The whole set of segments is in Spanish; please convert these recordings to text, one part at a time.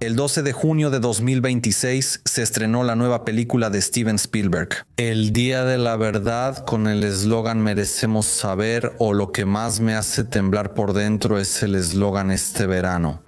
El 12 de junio de 2026 se estrenó la nueva película de Steven Spielberg, El Día de la Verdad, con el eslogan "Merecemos saber", o "Lo que más me hace temblar por dentro es el eslogan este verano".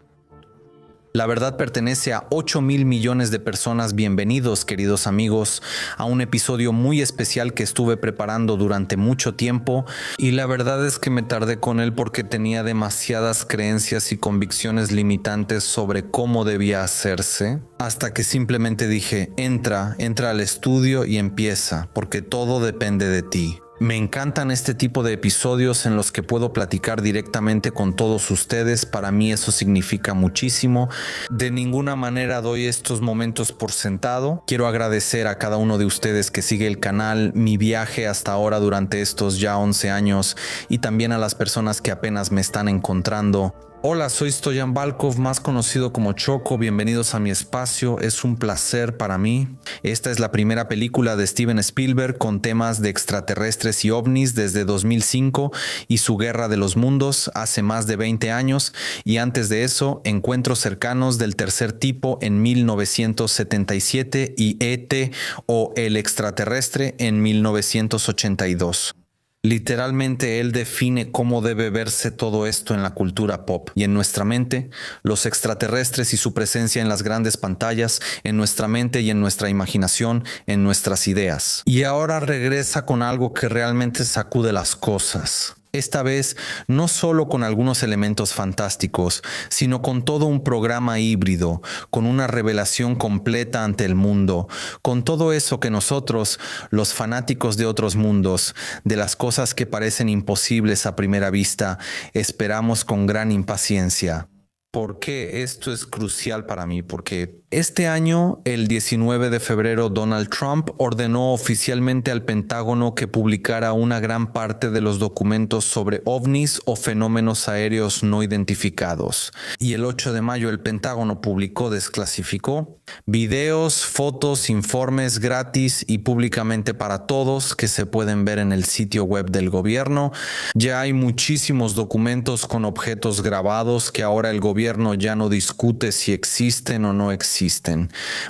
La verdad pertenece a 8,000 millones de personas. Bienvenidos, queridos amigos, a un episodio muy especial que estuve preparando durante mucho tiempo, y la verdad es que me tardé con él porque tenía demasiadas creencias y convicciones limitantes sobre cómo debía hacerse, hasta que simplemente dije, entra al estudio y empieza, porque todo depende de ti. Me encantan este tipo de episodios en los que puedo platicar directamente con todos ustedes. Para mí eso significa muchísimo. De ninguna manera doy estos momentos por sentado. Quiero agradecer a cada uno de ustedes que sigue el canal, mi viaje hasta ahora durante estos ya 11 años, y también a las personas que apenas me están encontrando. Hola, soy Stoyan Balkov, más conocido como Choco. Bienvenidos a mi espacio, es un placer para mí. Esta es la primera película de Steven Spielberg con temas de extraterrestres y ovnis desde 2005 y su Guerra de los Mundos hace más de 20 años, y antes de eso, Encuentros cercanos del tercer tipo en 1977 y E.T. o El extraterrestre en 1982. Literalmente él define cómo debe verse todo esto en la cultura pop y en nuestra mente, los extraterrestres y su presencia en las grandes pantallas, en nuestra mente y en nuestra imaginación, en nuestras ideas. Y ahora regresa con algo que realmente sacude las cosas. Esta vez no solo con algunos elementos fantásticos, sino con todo un programa híbrido, con una revelación completa ante el mundo, con todo eso que nosotros, los fanáticos de otros mundos, de las cosas que parecen imposibles a primera vista, esperamos con gran impaciencia. ¿Por qué esto es crucial para mí? Porque este año, el 19 de febrero, Donald Trump ordenó oficialmente al Pentágono que publicara una gran parte de los documentos sobre ovnis o fenómenos aéreos no identificados. Y el 8 de mayo el Pentágono desclasificó videos, fotos, informes gratis y públicamente para todos que se pueden ver en el sitio web del gobierno. Ya hay muchísimos documentos con objetos grabados que ahora el gobierno ya no discute si existen o no existen.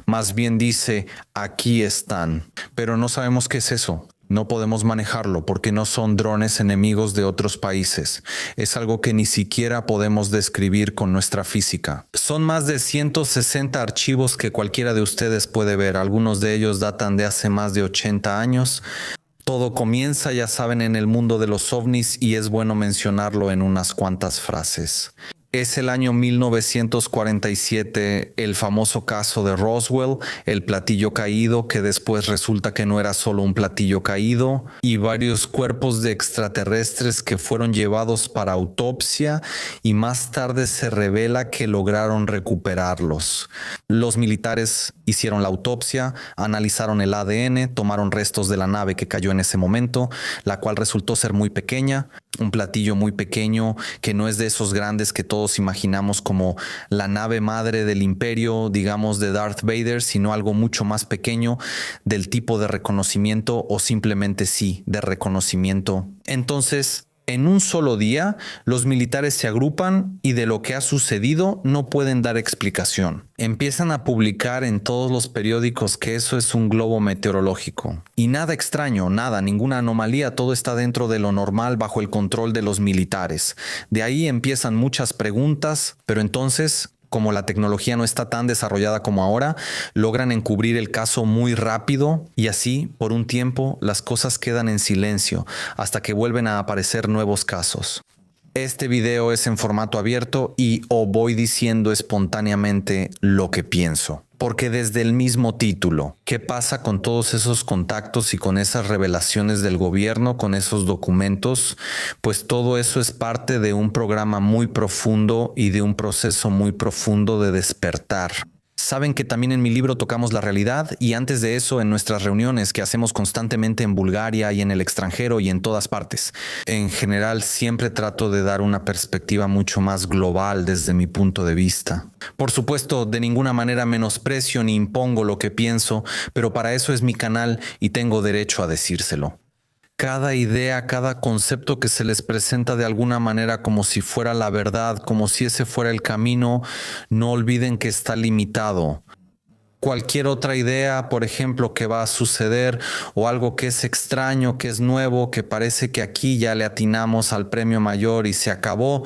Más bien dice, aquí están. Pero no sabemos qué es eso. No podemos manejarlo porque no son drones enemigos de otros países. Es algo que ni siquiera podemos describir con nuestra física. Son más de 160 archivos que cualquiera de ustedes puede ver. Algunos de ellos datan de hace más de 80 años. Todo comienza, ya saben, en el mundo de los ovnis, y es bueno mencionarlo en unas cuantas frases. Es el año 1947, el famoso caso de Roswell, el platillo caído que después resulta que no era solo un platillo caído, y varios cuerpos de extraterrestres que fueron llevados para autopsia y más tarde se revela que lograron recuperarlos. Los militares hicieron la autopsia, analizaron el ADN, tomaron restos de la nave que cayó en ese momento, la cual resultó ser muy pequeña, un platillo muy pequeño que no es de esos grandes que todos imaginamos como la nave madre del imperio, digamos de Darth Vader, sino algo mucho más pequeño, del tipo de reconocimiento, o simplemente sí, de reconocimiento. Entonces, en un solo día, los militares se agrupan y de lo que ha sucedido no pueden dar explicación. Empiezan a publicar en todos los periódicos que eso es un globo meteorológico. Y nada extraño, nada, ninguna anomalía, todo está dentro de lo normal bajo el control de los militares. De ahí empiezan muchas preguntas, pero entonces, como la tecnología no está tan desarrollada como ahora, logran encubrir el caso muy rápido, y así, por un tiempo, las cosas quedan en silencio hasta que vuelven a aparecer nuevos casos. Este video es en formato abierto y voy diciendo espontáneamente lo que pienso. Porque desde el mismo título, ¿qué pasa con todos esos contactos y con esas revelaciones del gobierno, con esos documentos? Pues todo eso es parte de un programa muy profundo y de un proceso muy profundo de despertar. Saben que también en mi libro tocamos la realidad, y antes de eso en nuestras reuniones que hacemos constantemente en Bulgaria y en el extranjero y en todas partes. En general siempre trato de dar una perspectiva mucho más global desde mi punto de vista. Por supuesto, de ninguna manera menosprecio ni impongo lo que pienso, pero para eso es mi canal y tengo derecho a decírselo. cada idea, cada concepto que se les presenta de alguna manera como si fuera la verdad, como si ese fuera el camino, no olviden que está limitado. Cualquier otra idea, por ejemplo, que va a suceder o algo que es extraño, que es nuevo, que parece que aquí ya le atinamos al premio mayor y se acabó,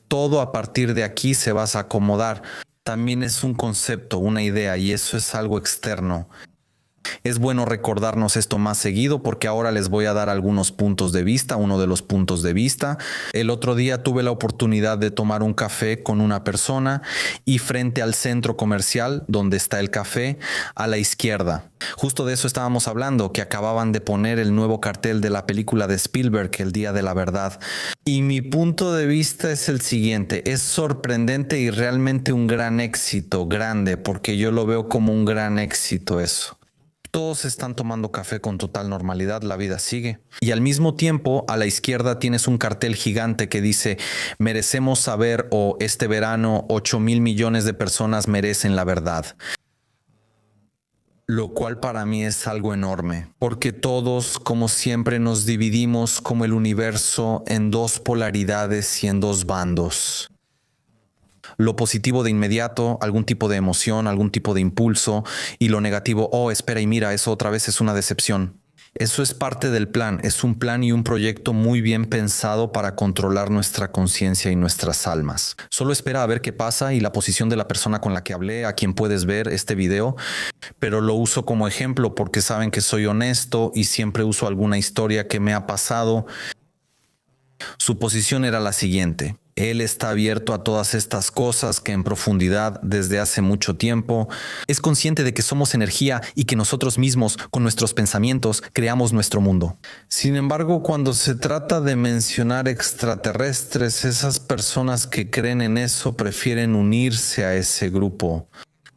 todo a partir de aquí se va a acomodar. También es un concepto, una idea, y eso es algo externo. Es bueno recordarnos esto más seguido porque ahora les voy a dar algunos puntos de vista, uno de los puntos de vista. El otro día tuve la oportunidad de tomar un café con una persona y frente al centro comercial donde está el café, a la izquierda. Justo de eso estábamos hablando, que acababan de poner el nuevo cartel de la película de Spielberg, El Día de la Verdad. Y mi punto de vista es el siguiente, es sorprendente y realmente un gran éxito, grande, porque yo lo veo como un gran éxito eso. Todos están tomando café con total normalidad, la vida sigue. Y al mismo tiempo, a la izquierda tienes un cartel gigante que dice, merecemos saber o este verano 8,000 millones de personas merecen la verdad. Lo cual para mí es algo enorme, porque todos, como siempre, nos dividimos como el universo en dos polaridades y en dos bandos. Lo positivo de inmediato, algún tipo de emoción, algún tipo de impulso, y lo negativo, oh, espera y mira, eso otra vez es una decepción. Eso es parte del plan, es un plan y un proyecto muy bien pensado para controlar nuestra conciencia y nuestras almas. Solo espera a ver qué pasa y la posición de la persona con la que hablé, a quien puedes ver este video, pero lo uso como ejemplo porque saben que soy honesto y siempre uso alguna historia que me ha pasado. Su posición era la siguiente. Él está abierto a todas estas cosas que en profundidad desde hace mucho tiempo es consciente de que somos energía y que nosotros mismos con nuestros pensamientos creamos nuestro mundo. Sin embargo, cuando se trata de mencionar extraterrestres, esas personas que creen en eso prefieren unirse a ese grupo.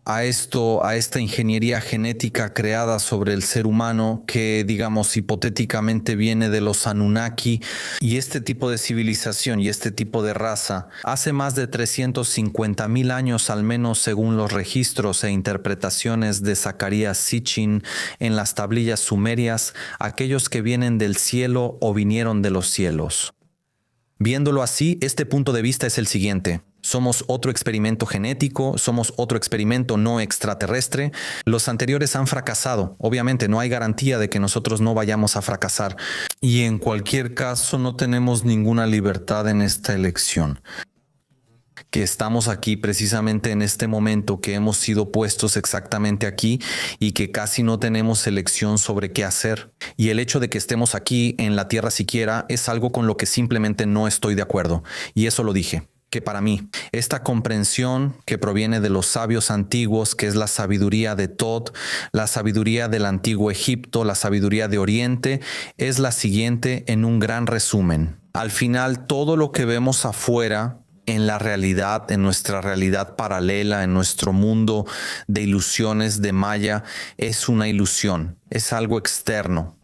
A esta ingeniería genética creada sobre el ser humano que, digamos, hipotéticamente viene de los Anunnaki, y este tipo de civilización y este tipo de raza hace más de 350,000 años, al menos según los registros e interpretaciones de Zacarías Sitchin en las tablillas sumerias, aquellos que vienen del cielo o vinieron de los cielos. Viéndolo así, este punto de vista es el siguiente. Somos otro experimento genético, somos otro experimento no extraterrestre. Los anteriores han fracasado. Obviamente no hay garantía de que nosotros no vayamos a fracasar. Y en cualquier caso no tenemos ninguna libertad en esta elección. Que estamos aquí precisamente en este momento, que hemos sido puestos exactamente aquí y que casi no tenemos elección sobre qué hacer. Y el hecho de que estemos aquí en la Tierra siquiera es algo con lo que simplemente no estoy de acuerdo. Y eso lo dije. Que para mí, esta comprensión que proviene de los sabios antiguos, que es la sabiduría de Tod, la sabiduría del antiguo Egipto, la sabiduría de Oriente, es la siguiente en un gran resumen. Al final, todo lo que vemos afuera, en la realidad, en nuestra realidad paralela, en nuestro mundo de ilusiones de Maya, es una ilusión, es algo externo.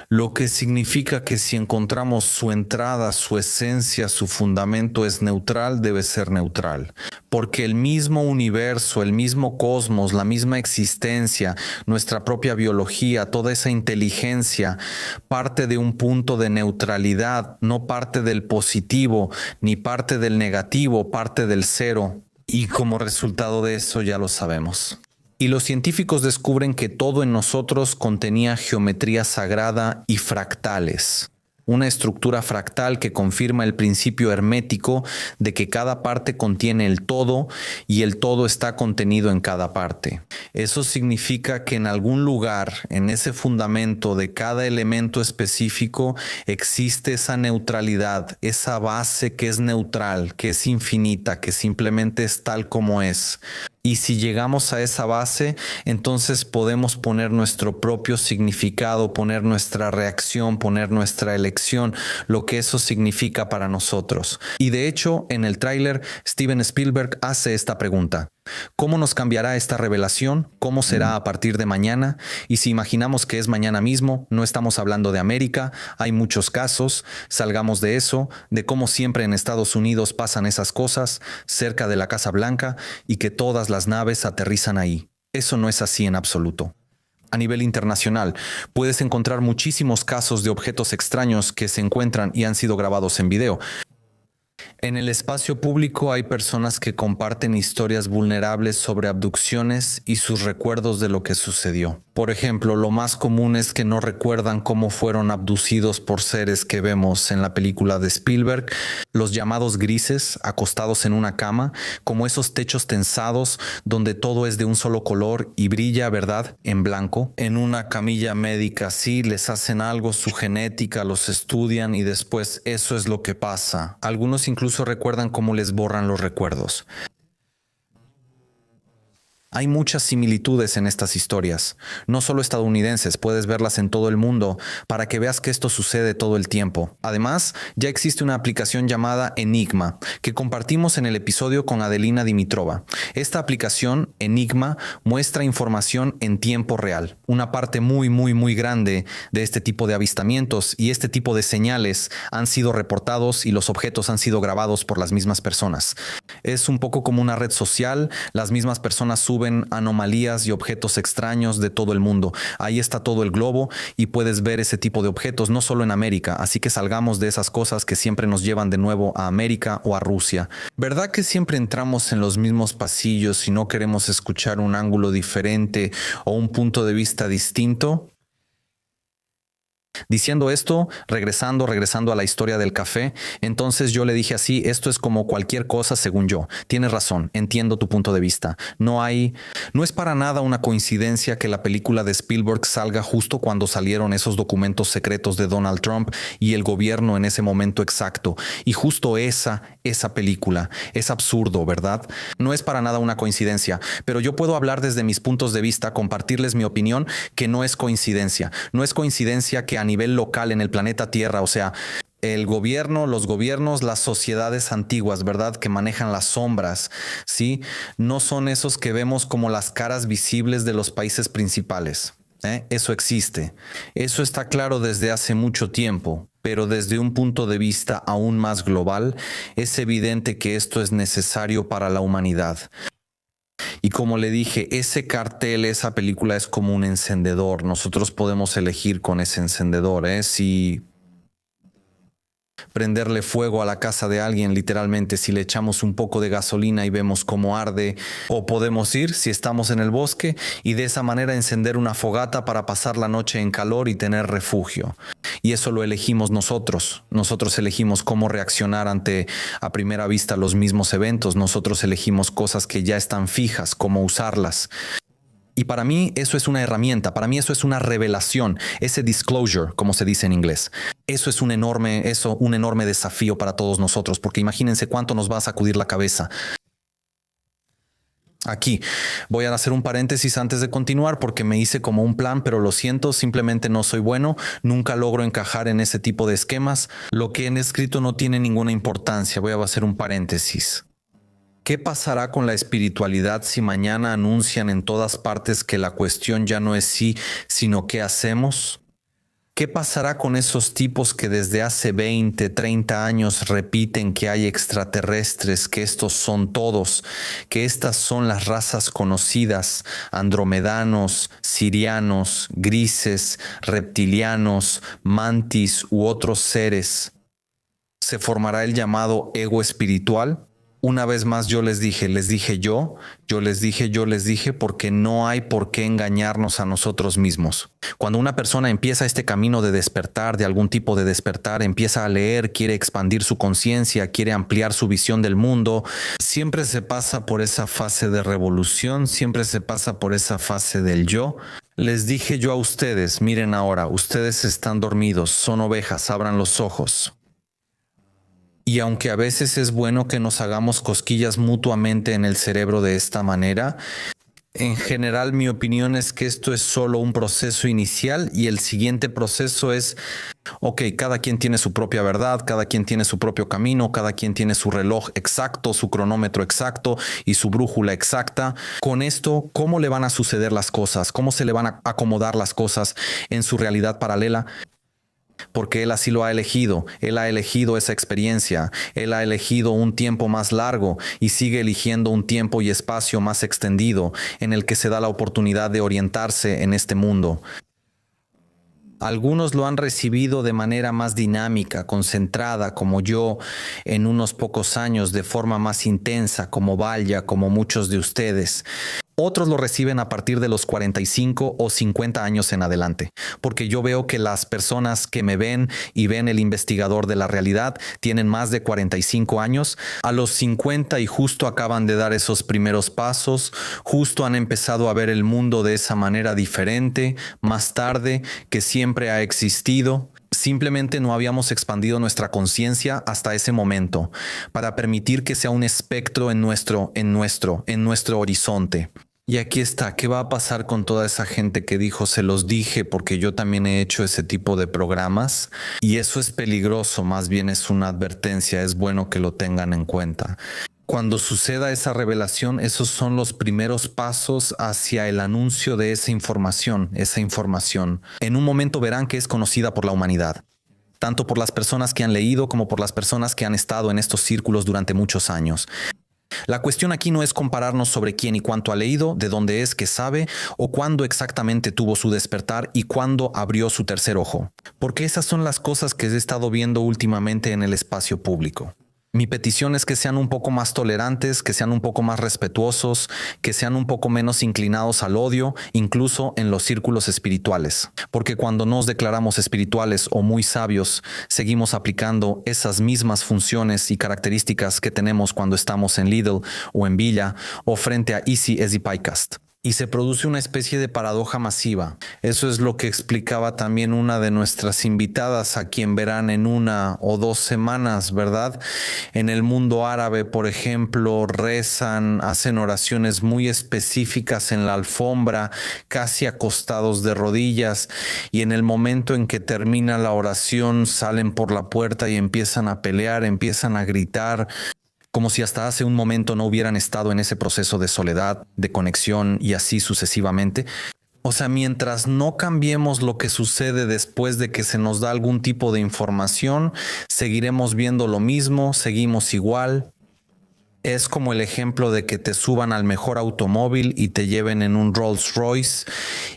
Lo que significa que si encontramos su entrada, su esencia, su fundamento es neutral, debe ser neutral. Porque el mismo universo, el mismo cosmos, la misma existencia, nuestra propia biología, toda esa inteligencia parte de un punto de neutralidad, no parte del positivo, ni parte del negativo, parte del cero. Y como resultado de eso ya lo sabemos. Y los científicos descubren que todo en nosotros contenía geometría sagrada y fractales. Una estructura fractal que confirma el principio hermético de que cada parte contiene el todo y el todo está contenido en cada parte. Eso significa que en algún lugar, en ese fundamento de cada elemento específico, existe esa neutralidad, esa base que es neutral, que es infinita, que simplemente es tal como es. Y si llegamos a esa base, entonces podemos poner nuestro propio significado, poner nuestra reacción, poner nuestra elección, lo que eso significa para nosotros. Y de hecho, en el tráiler, Steven Spielberg hace esta pregunta. ¿Cómo nos cambiará esta revelación? ¿Cómo será a partir de mañana? Y si imaginamos que es mañana mismo, no estamos hablando de América, hay muchos casos, salgamos de eso, de cómo siempre en Estados Unidos pasan esas cosas, cerca de la Casa Blanca, y que todas las naves aterrizan ahí. Eso no es así en absoluto. A nivel internacional, puedes encontrar muchísimos casos de objetos extraños que se encuentran y han sido grabados en video. En el espacio público hay personas que comparten historias vulnerables sobre abducciones y sus recuerdos de lo que sucedió. Por ejemplo, lo más común es que no recuerdan cómo fueron abducidos por seres que vemos en la película de Spielberg, los llamados grises, acostados en una cama, como esos techos tensados donde todo es de un solo color y brilla, ¿verdad?, en blanco. En una camilla médica, sí, les hacen algo, su genética, los estudian y después eso es lo que pasa. Algunos incluso recuerdan cómo les borran los recuerdos. Hay muchas similitudes en estas historias, no solo estadounidenses, puedes verlas en todo el mundo para que veas que esto sucede todo el tiempo. Además, ya existe una aplicación llamada Enigma que compartimos en el episodio con Adelina Dimitrova. Esta aplicación, Enigma, muestra información en tiempo real. Una parte muy grande de este tipo de avistamientos y este tipo de señales han sido reportados y los objetos han sido grabados por las mismas personas. Es un poco como una red social, las mismas personas suben anomalías y objetos extraños de todo el mundo. Ahí está todo el globo y puedes ver ese tipo de objetos, no solo en América, así que salgamos de esas cosas que siempre nos llevan de nuevo a América o a Rusia. ¿Verdad que siempre entramos en los mismos pasillos y no queremos escuchar un ángulo diferente o un punto de vista distinto? Diciendo esto, regresando a la historia del café, entonces yo le dije así, esto es como cualquier cosa según yo. Tienes razón, entiendo tu punto de vista. No es para nada una coincidencia que la película de Spielberg salga justo cuando salieron esos documentos secretos de Donald Trump y el gobierno en ese momento exacto. Y justo esa película. Es absurdo, ¿verdad? No es para nada una coincidencia, pero yo puedo hablar desde mis puntos de vista, compartirles mi opinión, que no es coincidencia. No es coincidencia que a nivel local en el planeta Tierra, o sea, el gobierno, los gobiernos, las sociedades antiguas, ¿verdad?, que manejan las sombras, ¿sí? No son esos que vemos como las caras visibles de los países principales. Eso existe. Eso está claro desde hace mucho tiempo, pero desde un punto de vista aún más global, es evidente que esto es necesario para la humanidad. Y como le dije, ese cartel, esa película es como un encendedor. Nosotros podemos elegir con ese encendedor, si prenderle fuego a la casa de alguien, literalmente, si le echamos un poco de gasolina y vemos cómo arde, o podemos ir, si estamos en el bosque, y de esa manera encender una fogata para pasar la noche en calor y tener refugio. Y eso lo elegimos nosotros. Nosotros elegimos cómo reaccionar ante, a primera vista, los mismos eventos. Nosotros elegimos cosas que ya están fijas, cómo usarlas. Y para mí eso es una herramienta, para mí eso es una revelación, ese disclosure, como se dice en inglés. Eso es un enorme desafío para todos nosotros, porque imagínense cuánto nos va a sacudir la cabeza. Aquí voy a hacer un paréntesis antes de continuar porque me hice como un plan, pero lo siento, simplemente no soy bueno, nunca logro encajar en ese tipo de esquemas. Lo que he escrito no tiene ninguna importancia, voy a hacer un paréntesis. ¿Qué pasará con la espiritualidad si mañana anuncian en todas partes que la cuestión ya no es sí, sino qué hacemos? ¿Qué pasará con esos tipos que desde hace 20, 30 años repiten que hay extraterrestres, que estos son todos, que estas son las razas conocidas, andromedanos, sirianos, grises, reptilianos, mantis u otros seres? ¿Se formará el llamado ego espiritual? Una vez más yo les dije, yo les dije porque no hay por qué engañarnos a nosotros mismos. Cuando una persona empieza este camino de despertar, de algún tipo de despertar, empieza a leer, quiere expandir su conciencia, quiere ampliar su visión del mundo, siempre se pasa por esa fase de revolución, siempre se pasa por esa fase del yo. Les dije yo a ustedes, miren ahora, ustedes están dormidos, son ovejas, abran los ojos. Y aunque a veces es bueno que nos hagamos cosquillas mutuamente en el cerebro de esta manera, en general mi opinión es que esto es solo un proceso inicial y el siguiente proceso es, cada quien tiene su propia verdad, cada quien tiene su propio camino, cada quien tiene su reloj exacto, su cronómetro exacto y su brújula exacta. Con esto, ¿cómo le van a suceder las cosas? ¿Cómo se le van a acomodar las cosas en su realidad paralela? porque Él así lo ha elegido. Él ha elegido esa experiencia. Él ha elegido un tiempo más largo y sigue eligiendo un tiempo y espacio más extendido en el que se da la oportunidad de orientarse en este mundo. Algunos lo han recibido de manera más dinámica, concentrada, como yo, en unos pocos años, de forma más intensa, como Valya, como muchos de ustedes. Otros lo reciben a partir de los 45 o 50 años en adelante, porque yo veo que las personas que me ven y ven el investigador de la realidad tienen más de 45 años, a los 50 y justo acaban de dar esos primeros pasos, justo han empezado a ver el mundo de esa manera diferente, más tarde, que siempre ha existido. Simplemente no habíamos expandido nuestra conciencia hasta ese momento para permitir que sea un espectro en nuestro horizonte. Y aquí está, ¿qué va a pasar con toda esa gente que dijo, se los dije porque yo también he hecho ese tipo de programas? Y eso es peligroso, más bien es una advertencia, es bueno que lo tengan en cuenta. Cuando suceda esa revelación, esos son los primeros pasos hacia el anuncio de esa información. En un momento verán que es conocida por la humanidad, tanto por las personas que han leído como por las personas que han estado en estos círculos durante muchos años. La cuestión aquí no es compararnos sobre quién y cuánto ha leído, de dónde es que sabe o cuándo exactamente tuvo su despertar y cuándo abrió su tercer ojo, porque esas son las cosas que he estado viendo últimamente en el espacio público. Mi petición es que sean un poco más tolerantes, que sean un poco más respetuosos, que sean un poco menos inclinados al odio, incluso en los círculos espirituales. Porque cuando nos declaramos espirituales o muy sabios, seguimos aplicando esas mismas funciones y características que tenemos cuando estamos en Lidl o en Villa o frente a Easy Easy Piecast. Y se produce una especie de paradoja masiva. Eso es lo que explicaba también una de nuestras invitadas, a quien verán en 1 o 2 semanas, ¿verdad? En el mundo árabe, por ejemplo, rezan, hacen oraciones muy específicas en la alfombra, casi acostados de rodillas, y en el momento en que termina la oración salen por la puerta y empiezan a pelear, empiezan a gritar, como si hasta hace un momento no hubieran estado en ese proceso de soledad, de conexión y así sucesivamente. O sea, mientras no cambiemos lo que sucede después de que se nos da algún tipo de información, seguiremos viendo lo mismo, seguimos igual. Es como el ejemplo de que te suban al mejor automóvil y te lleven en un Rolls Royce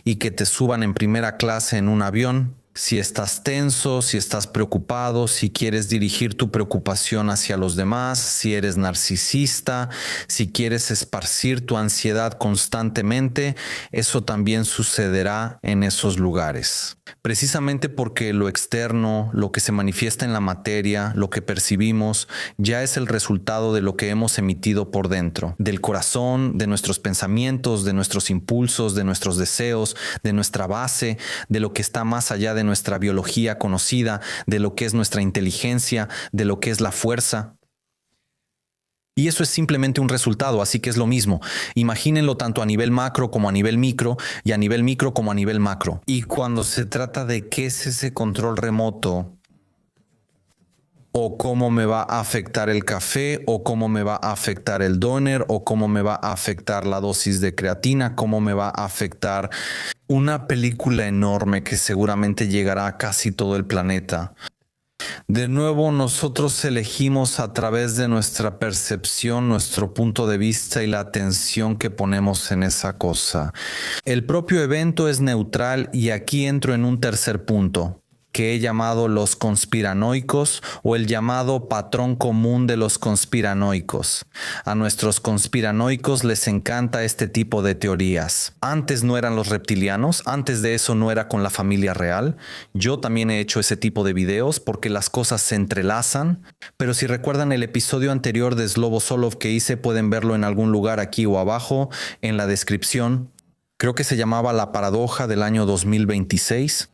y que te suban en primera clase en un avión. Si estás tenso, si estás preocupado, si quieres dirigir tu preocupación hacia los demás, si eres narcisista, si quieres esparcir tu ansiedad constantemente, eso también sucederá en esos lugares. Precisamente porque lo externo, lo que se manifiesta en la materia, lo que percibimos, ya es el resultado de lo que hemos emitido por dentro, del corazón, de nuestros pensamientos, de nuestros impulsos, de nuestros deseos, de nuestra base, de lo que está más allá de nuestra biología conocida, de lo que es nuestra inteligencia, de lo que es la fuerza. Y eso es simplemente un resultado, así que es lo mismo. Imagínenlo tanto a nivel macro como a nivel micro y a nivel micro como a nivel macro. Y cuando se trata de qué es ese control remoto, o cómo me va a afectar el café, o cómo me va a afectar el doner, o cómo me va a afectar la dosis de creatina, cómo me va a afectar una película enorme que seguramente llegará a casi todo el planeta. De nuevo, nosotros elegimos a través de nuestra percepción, nuestro punto de vista y la atención que ponemos en esa cosa. El propio evento es neutral y aquí entro en un tercer punto, que he llamado los conspiranoicos o el llamado patrón común de los conspiranoicos. A nuestros conspiranoicos les encanta este tipo de teorías. Antes no eran los reptilianos, antes de eso no era con la familia real. Yo también he hecho ese tipo de videos porque las cosas se entrelazan, pero si recuerdan el episodio anterior de Slobosolov que hice, pueden verlo en algún lugar aquí o abajo en la descripción. Creo que se llamaba La paradoja del año 2026.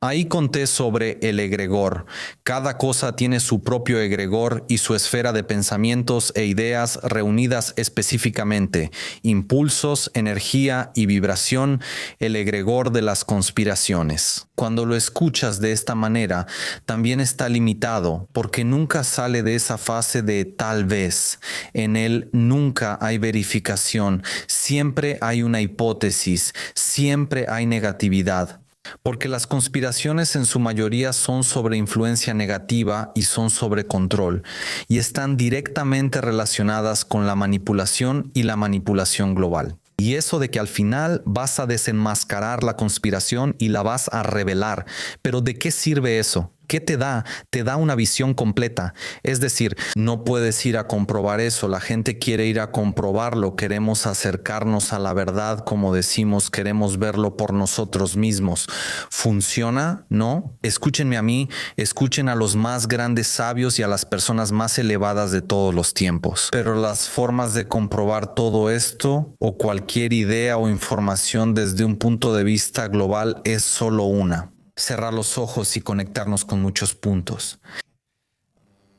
Ahí conté sobre el egregor. Cada cosa tiene su propio egregor y su esfera de pensamientos e ideas reunidas específicamente. Impulsos, energía y vibración, el egregor de las conspiraciones. Cuando lo escuchas de esta manera, también está limitado, porque nunca sale de esa fase de tal vez. En él nunca hay verificación, siempre hay una hipótesis, siempre hay negatividad. Porque las conspiraciones en su mayoría son sobre influencia negativa y son sobre control, y están directamente relacionadas con la manipulación y la manipulación global. Y eso de que al final vas a desenmascarar la conspiración y la vas a revelar. Pero ¿de qué sirve eso? ¿Qué te da? Te da una visión completa. Es decir, no puedes ir a comprobar eso. La gente quiere ir a comprobarlo. Queremos acercarnos a la verdad, como decimos, queremos verlo por nosotros mismos. ¿Funciona? No. Escúchenme a mí, escuchen a los más grandes sabios y a las personas más elevadas de todos los tiempos. Pero las formas de comprobar todo esto o cualquier idea o información desde un punto de vista global es solo una: cerrar los ojos y conectarnos con muchos puntos.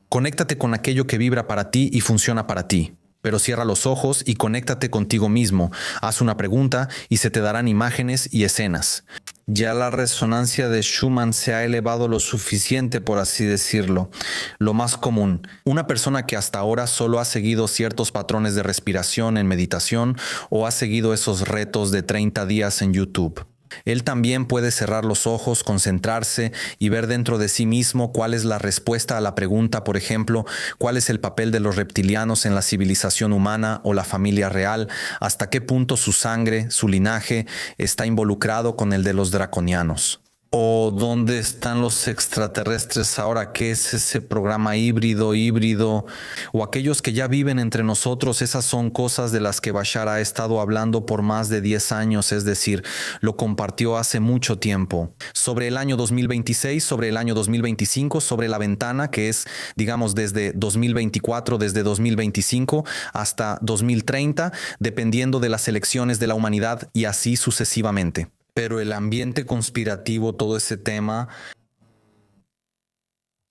Conéctate con aquello que vibra para ti y funciona para ti, pero cierra los ojos y conéctate contigo mismo. Haz una pregunta y se te darán imágenes y escenas. Ya la resonancia de Schumann se ha elevado lo suficiente, por así decirlo. Lo más común, una persona que hasta ahora solo ha seguido ciertos patrones de respiración en meditación o ha seguido esos retos de 30 días en YouTube. Él también puede cerrar los ojos, concentrarse y ver dentro de sí mismo cuál es la respuesta a la pregunta, por ejemplo, cuál es el papel de los reptilianos en la civilización humana o la familia real, hasta qué punto su sangre, su linaje, está involucrado con el de los draconianos. ¿O dónde están los extraterrestres ahora? ¿Qué es ese programa híbrido? O aquellos que ya viven entre nosotros. Esas son cosas de las que Bashar ha estado hablando por más de 10 años, es decir, lo compartió hace mucho tiempo. Sobre el año 2026, sobre el año 2025, sobre la ventana que es, digamos, desde 2024, desde 2025 hasta 2030, dependiendo de las elecciones de la humanidad y así sucesivamente. Pero el ambiente conspirativo, todo ese tema,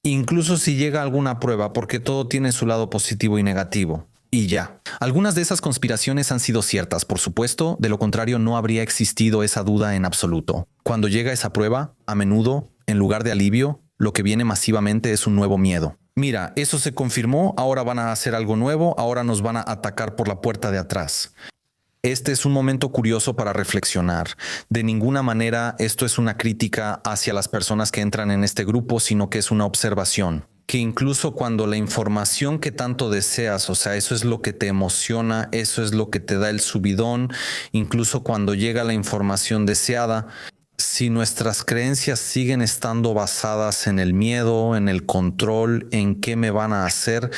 incluso si llega alguna prueba, porque todo tiene su lado positivo y negativo. Y ya. Algunas de esas conspiraciones han sido ciertas, por supuesto, de lo contrario no habría existido esa duda en absoluto. Cuando llega esa prueba, a menudo, en lugar de alivio, lo que viene masivamente es un nuevo miedo. Mira, eso se confirmó, ahora van a hacer algo nuevo, ahora nos van a atacar por la puerta de atrás. Este es un momento curioso para reflexionar. De ninguna manera esto es una crítica hacia las personas que entran en este grupo, sino que es una observación. Que incluso cuando la información que tanto deseas, o sea, eso es lo que te emociona, eso es lo que te da el subidón, incluso cuando llega la información deseada, si nuestras creencias siguen estando basadas en el miedo, en el control, en qué me van a hacer,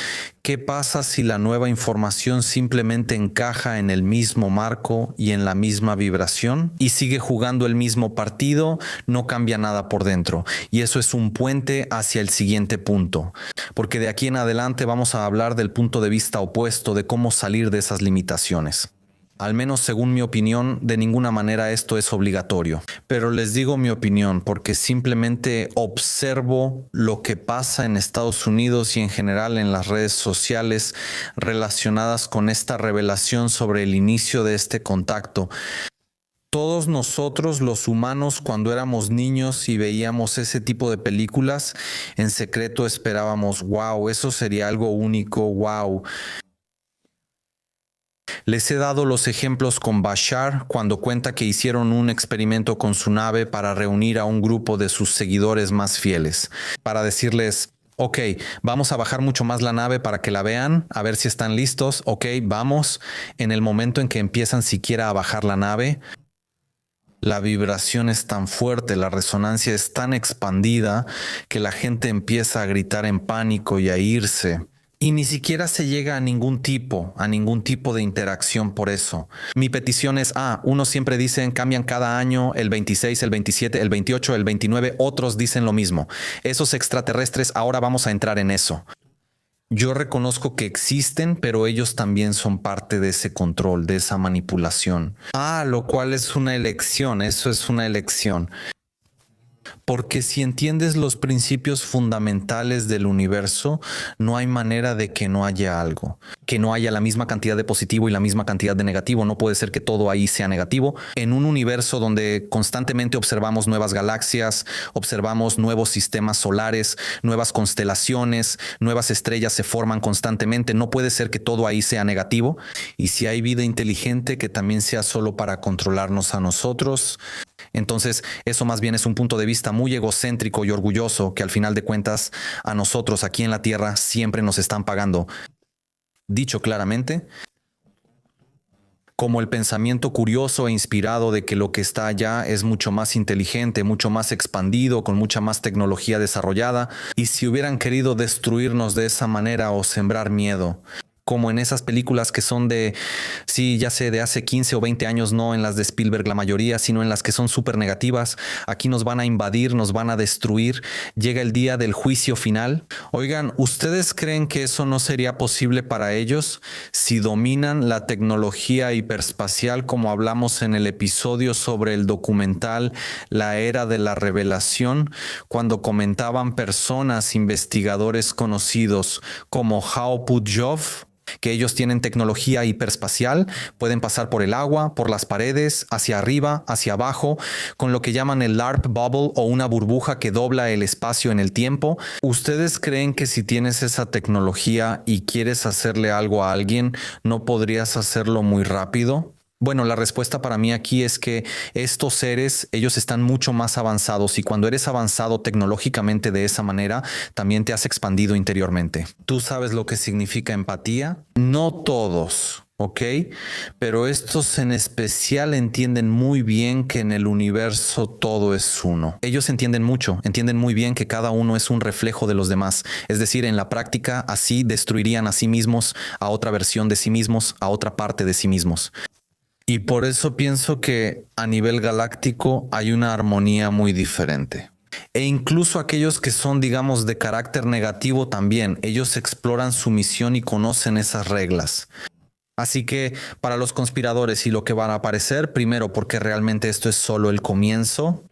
¿qué pasa si la nueva información simplemente encaja en el mismo marco y en la misma vibración y sigue jugando el mismo partido? No cambia nada por dentro. Y eso es un puente hacia el siguiente punto. Porque de aquí en adelante vamos a hablar del punto de vista opuesto, de cómo salir de esas limitaciones. Al menos según mi opinión, de ninguna manera esto es obligatorio. Pero les digo mi opinión porque simplemente observo lo que pasa en Estados Unidos y en general en las redes sociales relacionadas con esta revelación sobre el inicio de este contacto. Todos nosotros, los humanos, cuando éramos niños y veíamos ese tipo de películas, en secreto esperábamos, wow, eso sería algo único, wow. Les he dado los ejemplos con Bashar cuando cuenta que hicieron un experimento con su nave para reunir a un grupo de sus seguidores más fieles, para decirles, ok, vamos a bajar mucho más la nave para que la vean, a ver si están listos, ok, vamos. En el momento en que empiezan siquiera a bajar la nave, la vibración es tan fuerte, la resonancia es tan expandida que la gente empieza a gritar en pánico y a irse. Y ni siquiera se llega a ningún tipo de interacción por eso. Mi petición es, unos siempre dicen cambian cada año, el 26, el 27, el 28, el 29, otros dicen lo mismo. Esos extraterrestres, ahora vamos a entrar en eso. Yo reconozco que existen, pero ellos también son parte de ese control, de esa manipulación. Lo cual es una elección, eso es una elección. Porque si entiendes los principios fundamentales del universo, no hay manera de que no haya algo, que no haya la misma cantidad de positivo y la misma cantidad de negativo. No puede ser que todo ahí sea negativo. En un universo donde constantemente observamos nuevas galaxias, observamos nuevos sistemas solares, nuevas constelaciones, nuevas estrellas se forman constantemente, no puede ser que todo ahí sea negativo. Y si hay vida inteligente, que también sea solo para controlarnos a nosotros. Entonces, eso más bien es un punto de vista muy egocéntrico y orgulloso que al final de cuentas a nosotros aquí en la Tierra siempre nos están pagando. Dicho claramente, como el pensamiento curioso e inspirado de que lo que está allá es mucho más inteligente, mucho más expandido, con mucha más tecnología desarrollada, y si hubieran querido destruirnos de esa manera o sembrar miedo, como en esas películas que son de, sí, ya sé, de hace 15 o 20 años, no en las de Spielberg la mayoría, sino en las que son súper negativas. Aquí nos van a invadir, nos van a destruir. Llega el día del juicio final. Oigan, ¿ustedes creen que eso no sería posible para ellos si dominan la tecnología hiperespacial como hablamos en el episodio sobre el documental La Era de la Revelación, cuando comentaban personas, investigadores conocidos como Hao Putjov, que ellos tienen tecnología hiperespacial, pueden pasar por el agua, por las paredes, hacia arriba, hacia abajo, con lo que llaman el LARP Bubble o una burbuja que dobla el espacio en el tiempo? ¿Ustedes creen que si tienes esa tecnología y quieres hacerle algo a alguien, no podrías hacerlo muy rápido? Bueno, la respuesta para mí aquí es que estos seres, ellos están mucho más avanzados y cuando eres avanzado tecnológicamente de esa manera, también te has expandido interiormente. ¿Tú sabes lo que significa empatía? No todos. ¿Ok? Pero estos en especial entienden muy bien que en el universo todo es uno. Ellos entienden mucho, entienden muy bien que cada uno es un reflejo de los demás. Es decir, en la práctica así destruirían a sí mismos, a otra versión de sí mismos, a otra parte de sí mismos. Y por eso pienso que a nivel galáctico hay una armonía muy diferente. E incluso aquellos que son, digamos, de carácter negativo también, ellos exploran su misión y conocen esas reglas. Así que para los conspiradores y lo que van a aparecer, primero porque realmente esto es solo el comienzo.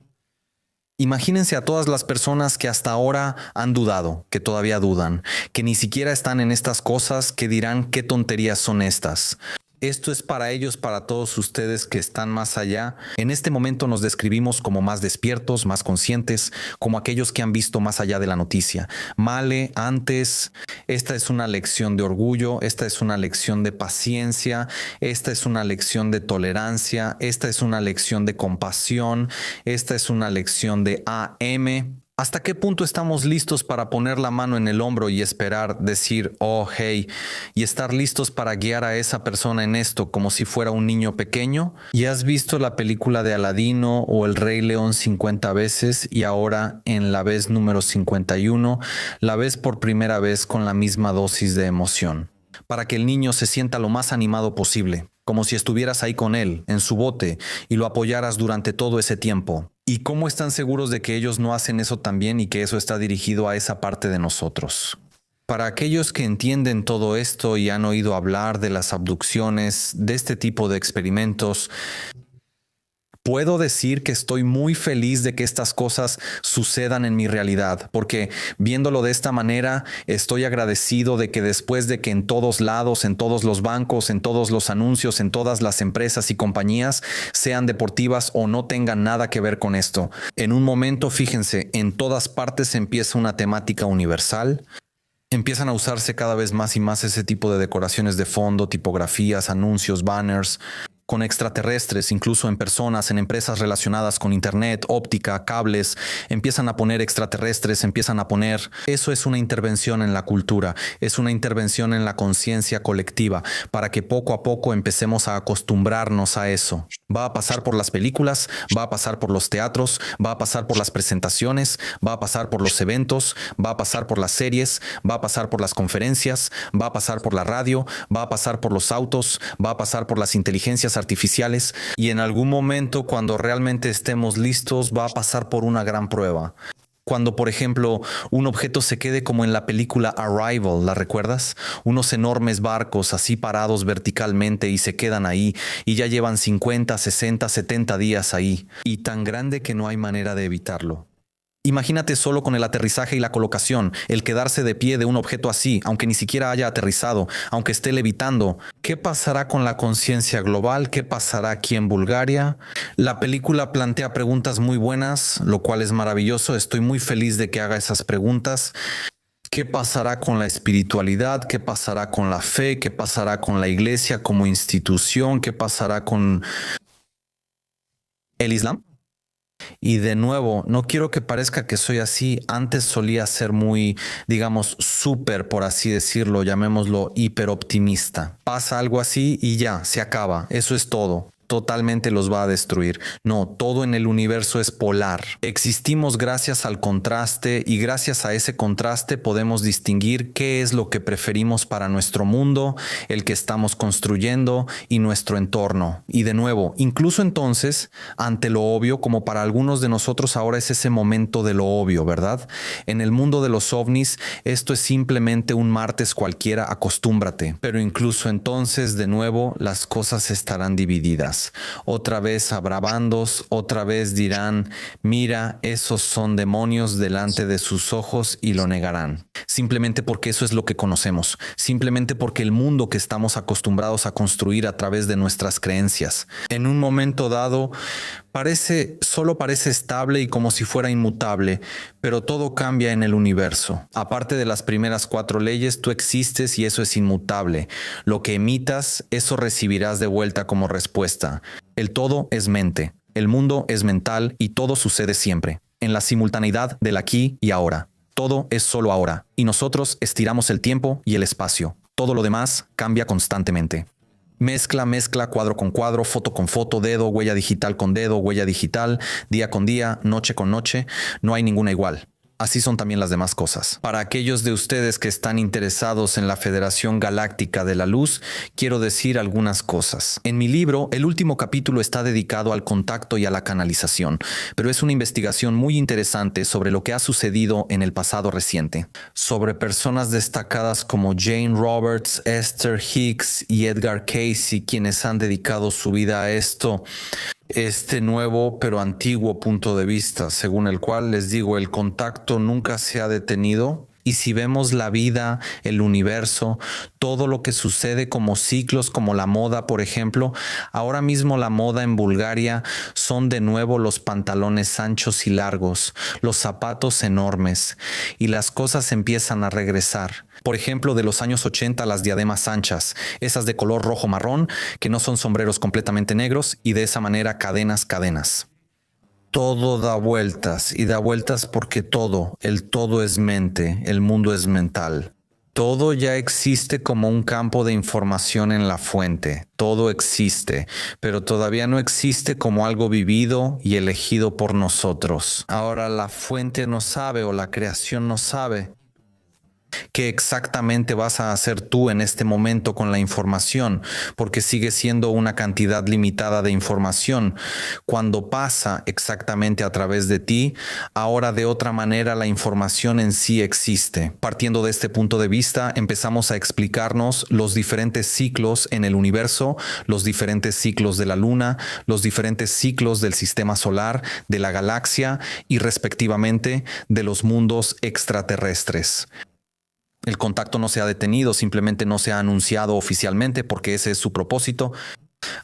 Imagínense a todas las personas que hasta ahora han dudado, que todavía dudan, que ni siquiera están en estas cosas, que dirán qué tonterías son estas. Esto es para ellos, para todos ustedes que están más allá. En este momento nos describimos como más despiertos, más conscientes, como aquellos que han visto más allá de la noticia. Male, antes, esta es una lección de orgullo, esta es una lección de paciencia, esta es una lección de tolerancia, esta es una lección de compasión, esta es una lección de AM. ¿Hasta qué punto estamos listos para poner la mano en el hombro y esperar, decir, oh, hey, y estar listos para guiar a esa persona en esto como si fuera un niño pequeño? ¿Y has visto la película de Aladino o El Rey León 50 veces y ahora en la vez número 51 la ves por primera vez con la misma dosis de emoción? Para que el niño se sienta lo más animado posible, como si estuvieras ahí con él, en su bote, y lo apoyaras durante todo ese tiempo. ¿Y cómo están seguros de que ellos no hacen eso también y que eso está dirigido a esa parte de nosotros? Para aquellos que entienden todo esto y han oído hablar de las abducciones, de este tipo de experimentos, puedo decir que estoy muy feliz de que estas cosas sucedan en mi realidad, porque viéndolo de esta manera, estoy agradecido de que después de que en todos lados, en todos los bancos, en todos los anuncios, en todas las empresas y compañías, sean deportivas o no tengan nada que ver con esto, en un momento, fíjense, en todas partes empieza una temática universal. Empiezan a usarse cada vez más y más ese tipo de decoraciones de fondo, tipografías, anuncios, banners, con extraterrestres, incluso en personas, en empresas relacionadas con internet, óptica, cables, empiezan a poner extraterrestres, empiezan a poner... Eso es una intervención en la cultura, es una intervención en la conciencia colectiva, para que poco a poco empecemos a acostumbrarnos a eso. Va a pasar por las películas, va a pasar por los teatros, va a pasar por las presentaciones, va a pasar por los eventos, va a pasar por las series, va a pasar por las conferencias, va a pasar por la radio, va a pasar por los autos, va a pasar por las inteligencias artificiales y en algún momento cuando realmente estemos listos va a pasar por una gran prueba. Cuando, por ejemplo, un objeto se quede como en la película Arrival, ¿la recuerdas? Unos enormes barcos así parados verticalmente y se quedan ahí y ya llevan 50, 60, 70 días ahí y tan grande que no hay manera de evitarlo. Imagínate solo con el aterrizaje y la colocación, el quedarse de pie de un objeto así, aunque ni siquiera haya aterrizado, aunque esté levitando. ¿Qué pasará con la conciencia global? ¿Qué pasará aquí en Bulgaria? La película plantea preguntas muy buenas, lo cual es maravilloso. Estoy muy feliz de que haga esas preguntas. ¿Qué pasará con la espiritualidad? ¿Qué pasará con la fe? ¿Qué pasará con la iglesia como institución? ¿Qué pasará con el Islam? Y de nuevo, no quiero que parezca que soy así. Antes solía ser muy, digamos, súper, por así decirlo, llamémoslo hiperoptimista. Pasa algo así y ya, se acaba. Eso es todo. Totalmente los va a destruir. No, todo en el universo es polar. Existimos gracias al contraste y gracias a ese contraste podemos distinguir qué es lo que preferimos para nuestro mundo, el que estamos construyendo y nuestro entorno. Y de nuevo, incluso entonces, ante lo obvio, como para algunos de nosotros ahora es ese momento de lo obvio, ¿verdad? En el mundo de los ovnis, esto es simplemente un martes cualquiera, acostúmbrate. Pero incluso entonces, de nuevo, las cosas estarán divididas. Otra vez habrá bandos, otra vez dirán, mira, esos son demonios delante de sus ojos y lo negarán. Simplemente porque eso es lo que conocemos, simplemente porque el mundo que estamos acostumbrados a construir a través de nuestras creencias. En un momento dado, solo parece estable y como si fuera inmutable, pero todo cambia en el universo. Aparte de las primeras 4 leyes, tú existes y eso es inmutable. Lo que emitas, eso recibirás de vuelta como respuesta. El todo es mente, el mundo es mental y todo sucede siempre, en la simultaneidad del aquí y ahora. Todo es solo ahora, y nosotros estiramos el tiempo y el espacio. Todo lo demás cambia constantemente. Mezcla, cuadro con cuadro, foto con foto, dedo, huella digital con dedo, huella digital, día con día, noche con noche. No hay ninguna igual. Así son también las demás cosas. Para aquellos de ustedes que están interesados en la Federación Galáctica de la Luz, quiero decir algunas cosas. En mi libro, el último capítulo está dedicado al contacto y a la canalización, pero es una investigación muy interesante sobre lo que ha sucedido en el pasado reciente. Sobre personas destacadas como Jane Roberts, Esther Hicks y Edgar Cayce, quienes han dedicado su vida a esto. Este nuevo pero antiguo punto de vista, según el cual les digo, el contacto nunca se ha detenido. Y si vemos la vida, el universo, todo lo que sucede como ciclos, como la moda, por ejemplo, ahora mismo la moda en Bulgaria son de nuevo los pantalones anchos y largos, los zapatos enormes, y las cosas empiezan a regresar. Por ejemplo, de los años 80, las diademas anchas, esas de color rojo marrón, que no son sombreros completamente negros, y de esa manera cadenas. Todo da vueltas y da vueltas porque el todo es mente, el mundo es mental. Todo ya existe como un campo de información en la fuente. Todo existe, pero todavía no existe como algo vivido y elegido por nosotros. Ahora la fuente no sabe o la creación no sabe qué exactamente vas a hacer tú en este momento con la información, porque sigue siendo una cantidad limitada de información. Cuando pasa exactamente a través de ti, ahora de otra manera la información en sí existe. Partiendo de este punto de vista, empezamos a explicarnos los diferentes ciclos en el universo, los diferentes ciclos de la luna, los diferentes ciclos del sistema solar, de la galaxia y respectivamente de los mundos extraterrestres. El contacto no se ha detenido, simplemente no se ha anunciado oficialmente porque ese es su propósito.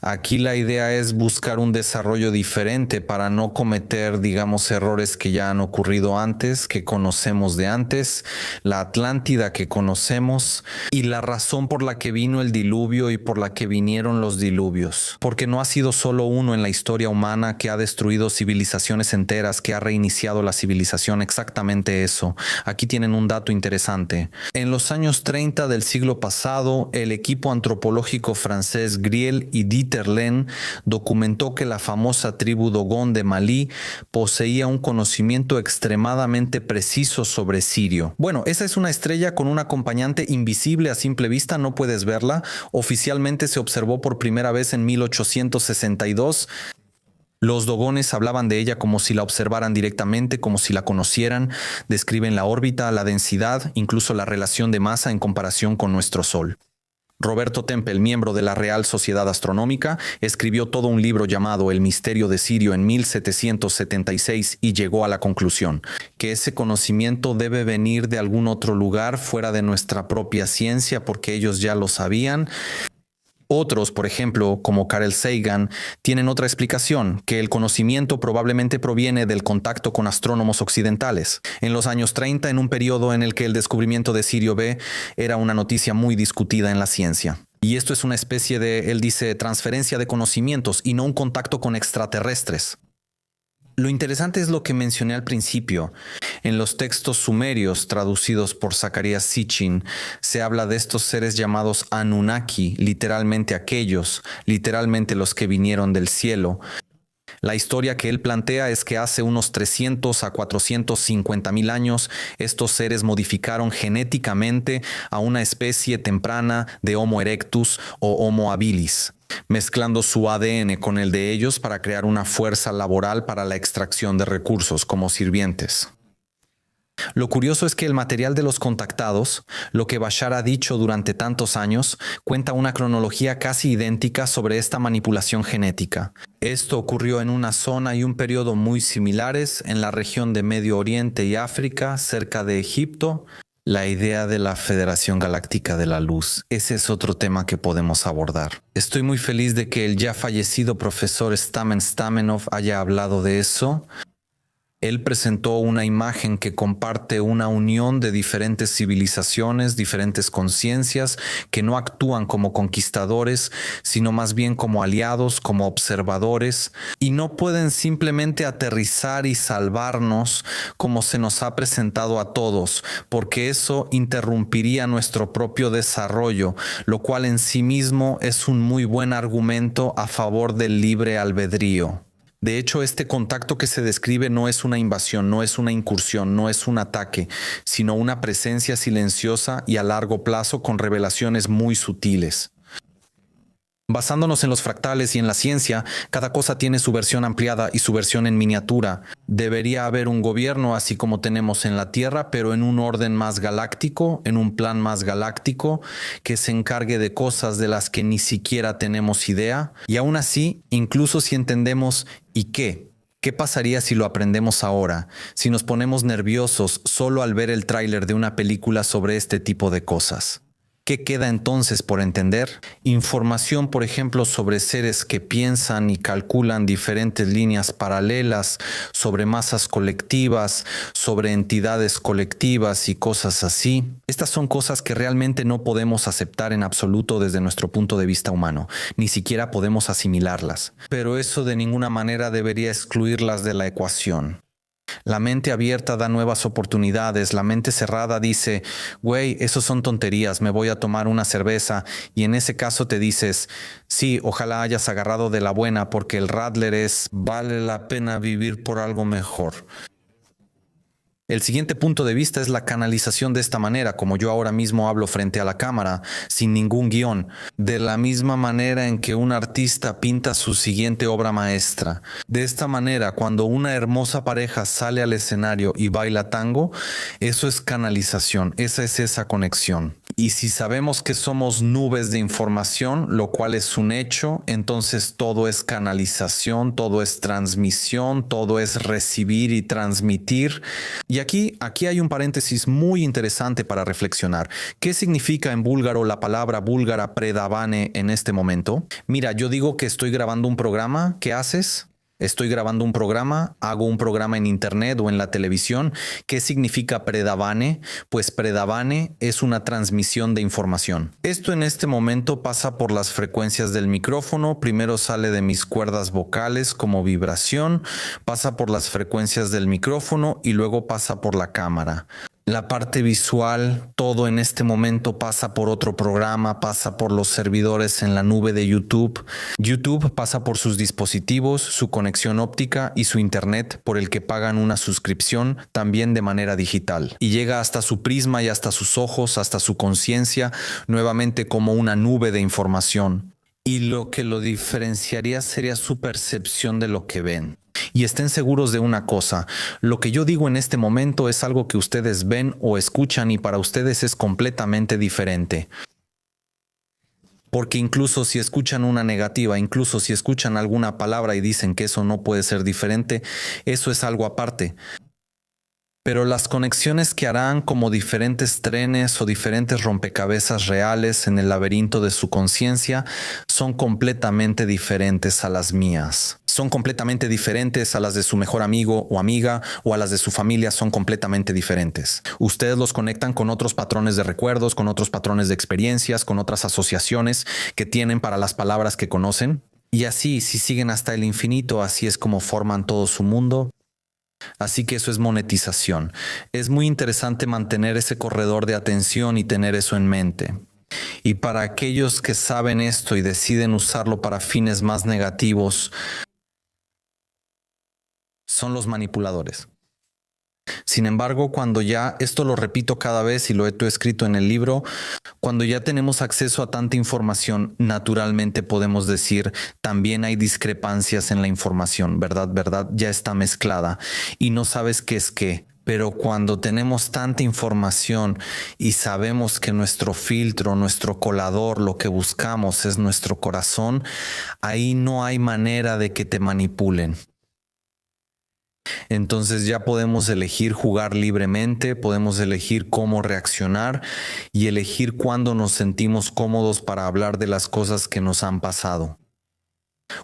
Aquí la idea es buscar un desarrollo diferente para no cometer, digamos, errores que ya han ocurrido antes, que conocemos de antes, la Atlántida que conocemos y la razón por la que vino el diluvio y por la que vinieron los diluvios. Porque no ha sido solo uno en la historia humana que ha destruido civilizaciones enteras, que ha reiniciado la civilización, exactamente eso. Aquí tienen un dato interesante. En los años 30 del siglo pasado, el equipo antropológico francés Griel y Dieter Lenz documentó que la famosa tribu Dogon de Malí poseía un conocimiento extremadamente preciso sobre Sirio. Bueno, esa es una estrella con un acompañante invisible a simple vista, no puedes verla. Oficialmente se observó por primera vez en 1862. Los dogones hablaban de ella como si la observaran directamente, como si la conocieran. Describen la órbita, la densidad, incluso la relación de masa en comparación con nuestro Sol. Roberto Tempel, miembro de la Real Sociedad Astronómica, escribió todo un libro llamado El misterio de Sirio en 1776 y llegó a la conclusión que ese conocimiento debe venir de algún otro lugar fuera de nuestra propia ciencia porque ellos ya lo sabían. Otros, por ejemplo, como Carl Sagan, tienen otra explicación, que el conocimiento probablemente proviene del contacto con astrónomos occidentales. En los años 30, en un periodo en el que el descubrimiento de Sirio B era una noticia muy discutida en la ciencia. Y esto es una especie de, él dice, transferencia de conocimientos y no un contacto con extraterrestres. Lo interesante es lo que mencioné al principio. En los textos sumerios traducidos por Zacarías Sitchin se habla de estos seres llamados Anunnaki, literalmente aquellos, literalmente los que vinieron del cielo. La historia que él plantea es que hace unos 300 a 450 mil años estos seres modificaron genéticamente a una especie temprana de Homo erectus o Homo habilis, mezclando su ADN con el de ellos para crear una fuerza laboral para la extracción de recursos como sirvientes. Lo curioso es que el material de los contactados, lo que Bashar ha dicho durante tantos años, cuenta una cronología casi idéntica sobre esta manipulación genética. Esto ocurrió en una zona y un periodo muy similares en la región de Medio Oriente y África, cerca de Egipto. La idea de la Federación Galáctica de la Luz, ese es otro tema que podemos abordar. Estoy muy feliz de que el ya fallecido profesor Stamen Stamenov haya hablado de eso. Él presentó una imagen que comparte una unión de diferentes civilizaciones, diferentes conciencias que no actúan como conquistadores, sino más bien como aliados, como observadores, y no pueden simplemente aterrizar y salvarnos como se nos ha presentado a todos, porque eso interrumpiría nuestro propio desarrollo, lo cual en sí mismo es un muy buen argumento a favor del libre albedrío. De hecho, este contacto que se describe no es una invasión, no es una incursión, no es un ataque, sino una presencia silenciosa y a largo plazo con revelaciones muy sutiles. Basándonos en los fractales y en la ciencia, cada cosa tiene su versión ampliada y su versión en miniatura. Debería haber un gobierno así como tenemos en la Tierra, pero en un orden más galáctico, en un plan más galáctico, que se encargue de cosas de las que ni siquiera tenemos idea. Y aún así, incluso si entendemos ¿y qué? ¿Qué pasaría si lo aprendemos ahora? Si nos ponemos nerviosos solo al ver el tráiler de una película sobre este tipo de cosas. ¿Qué queda entonces por entender? Información, por ejemplo, sobre seres que piensan y calculan diferentes líneas paralelas, sobre masas colectivas, sobre entidades colectivas y cosas así. Estas son cosas que realmente no podemos aceptar en absoluto desde nuestro punto de vista humano, ni siquiera podemos asimilarlas. Pero eso de ninguna manera debería excluirlas de la ecuación. La mente abierta da nuevas oportunidades, la mente cerrada dice, güey, eso son tonterías, me voy a tomar una cerveza, y en ese caso te dices, sí, ojalá hayas agarrado de la buena porque el Radler vale la pena vivir por algo mejor. El siguiente punto de vista es la canalización de esta manera, como yo ahora mismo hablo frente a la cámara, sin ningún guión, de la misma manera en que un artista pinta su siguiente obra maestra. De esta manera, cuando una hermosa pareja sale al escenario y baila tango, eso es canalización, esa es esa conexión. Y si sabemos que somos nubes de información, lo cual es un hecho, entonces todo es canalización, todo es transmisión, todo es recibir y transmitir. Y aquí hay un paréntesis muy interesante para reflexionar. ¿Qué significa en búlgaro la palabra búlgara predavane en este momento? Mira, yo digo que estoy grabando un programa. ¿Qué haces? Estoy grabando un programa, hago un programa en internet o en la televisión. ¿Qué significa predavane? Pues predavane es una transmisión de información. Esto en este momento pasa por las frecuencias del micrófono, primero sale de mis cuerdas vocales como vibración, pasa por las frecuencias del micrófono y luego pasa por la cámara. La parte visual, todo en este momento pasa por otro programa, pasa por los servidores en la nube de YouTube. YouTube pasa por sus dispositivos, su conexión óptica y su internet por el que pagan una suscripción también de manera digital. Y llega hasta su prisma y hasta sus ojos, hasta su conciencia, nuevamente como una nube de información. Y lo que lo diferenciaría sería su percepción de lo que ven. Y estén seguros de una cosa, lo que yo digo en este momento es algo que ustedes ven o escuchan y para ustedes es completamente diferente. Porque incluso si escuchan una negativa, incluso si escuchan alguna palabra y dicen que eso no puede ser diferente, eso es algo aparte. Pero las conexiones que harán como diferentes trenes o diferentes rompecabezas reales en el laberinto de su conciencia son completamente diferentes a las mías. Son completamente diferentes a las de su mejor amigo o amiga o a las de su familia, son completamente diferentes. Ustedes los conectan con otros patrones de recuerdos, con otros patrones de experiencias, con otras asociaciones que tienen para las palabras que conocen. Y así, si siguen hasta el infinito, así es como forman todo su mundo. Así que eso es monetización. Es muy interesante mantener ese corredor de atención y tener eso en mente. Y para aquellos que saben esto y deciden usarlo para fines más negativos, son los manipuladores. Sin embargo, cuando ya, esto lo repito cada vez y lo he escrito en el libro, cuando ya tenemos acceso a tanta información, naturalmente podemos decir, también hay discrepancias en la información, ¿verdad? ¿Verdad? Ya está mezclada y no sabes qué es qué. Pero cuando tenemos tanta información y sabemos que nuestro filtro, nuestro colador, lo que buscamos es nuestro corazón, ahí no hay manera de que te manipulen. Entonces ya podemos elegir jugar libremente, podemos elegir cómo reaccionar y elegir cuándo nos sentimos cómodos para hablar de las cosas que nos han pasado.